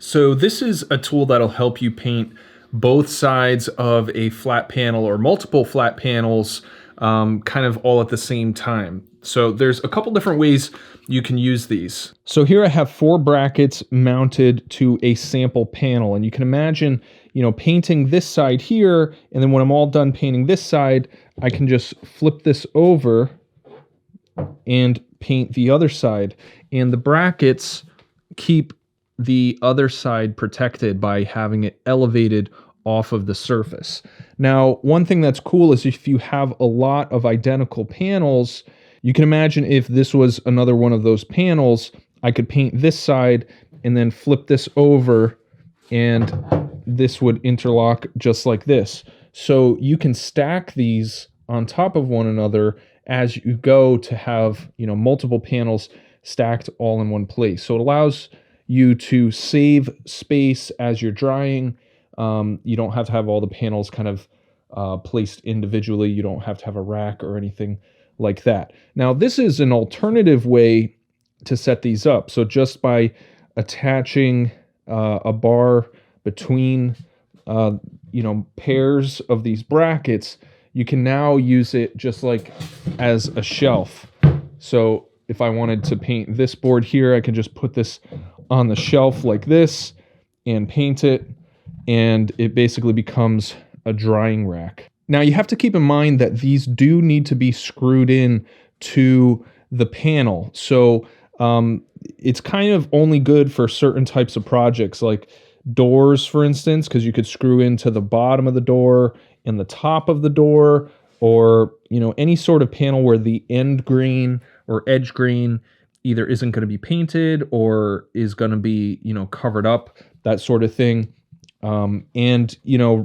So this is a tool that'll help you paint both sides of a flat panel or multiple flat panels kind of all at the same time. So there's a couple different ways you can use these. So here I have 4 brackets mounted to a sample panel, and you can imagine, painting this side here, and then when I'm all done painting this side, I can just flip this over and paint the other side. And the brackets keep the other side protected by having it elevated off of the surface. Now, one thing that's cool is if you have a lot of identical panels, you can imagine if this was another one of those panels, I could paint this side and then flip this over and this would interlock just like this. So you can stack these on top of one another as you go to have, multiple panels stacked all in one place. So it allows you to save space as you're drying. You don't have to have all the panels kind of placed individually. You don't have to have a rack or anything like that. Now, this is an alternative way to set these up. So just by attaching a bar between pairs of these brackets, you can now use it just like as a shelf. So if I wanted to paint this board here, I can just put this on the shelf like this and paint it, and it basically becomes a drying rack. Now you have to keep in mind that these do need to be screwed in to the panel. So it's kind of only good for certain types of projects like doors, for instance, because you could screw into the bottom of the door and the top of the door, or any sort of panel where the end grain or edge grain either isn't going to be painted or is going to be covered up, that sort of thing. And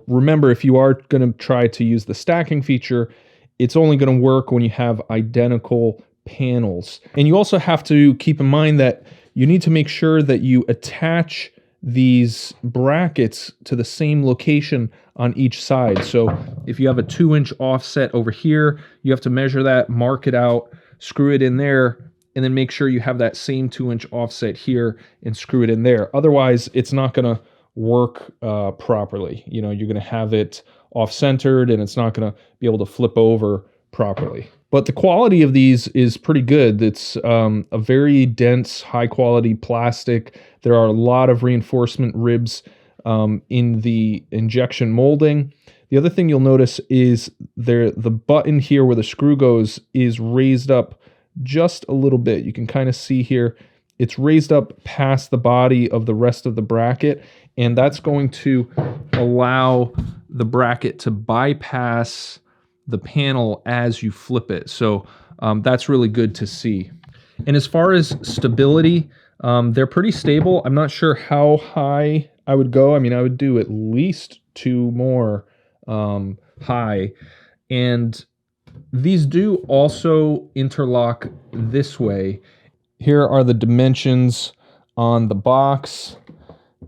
remember, if you are going to try to use the stacking feature, it's only going to work when you have identical panels. And you also have to keep in mind that you need to make sure that you attach these brackets to the same location on each side. So if you have a 2-inch offset over here, you have to measure that, mark it out, screw it in there, and then make sure you have that same 2-inch offset here and screw it in there. Otherwise, it's not going to work properly. You're going to have it off-centered and it's not going to be able to flip over properly. But the quality of these is pretty good. It's a very dense, high-quality plastic. There are a lot of reinforcement ribs in the injection molding. The other thing you'll notice is the button here where the screw goes is raised up just a little bit. You can kind of see here, it's raised up past the body of the rest of the bracket, and that's going to allow the bracket to bypass the panel as you flip it. So that's really good to see. And as far as stability, they're pretty stable. I'm not sure how high I would go. I mean, I would do at least 2 more high. And these do also interlock this way. Here are the dimensions on the box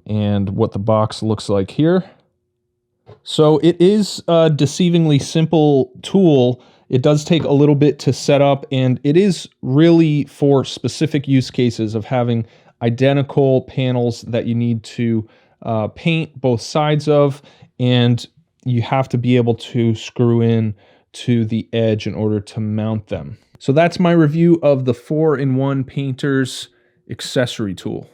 and what the box looks like here. So it is a deceivingly simple tool. It does take a little bit to set up, and it is really for specific use cases of having identical panels that you need to paint both sides of, and you have to be able to screw in to the edge in order to mount them. So that's my review of the 4-in-1 Painters accessory tool.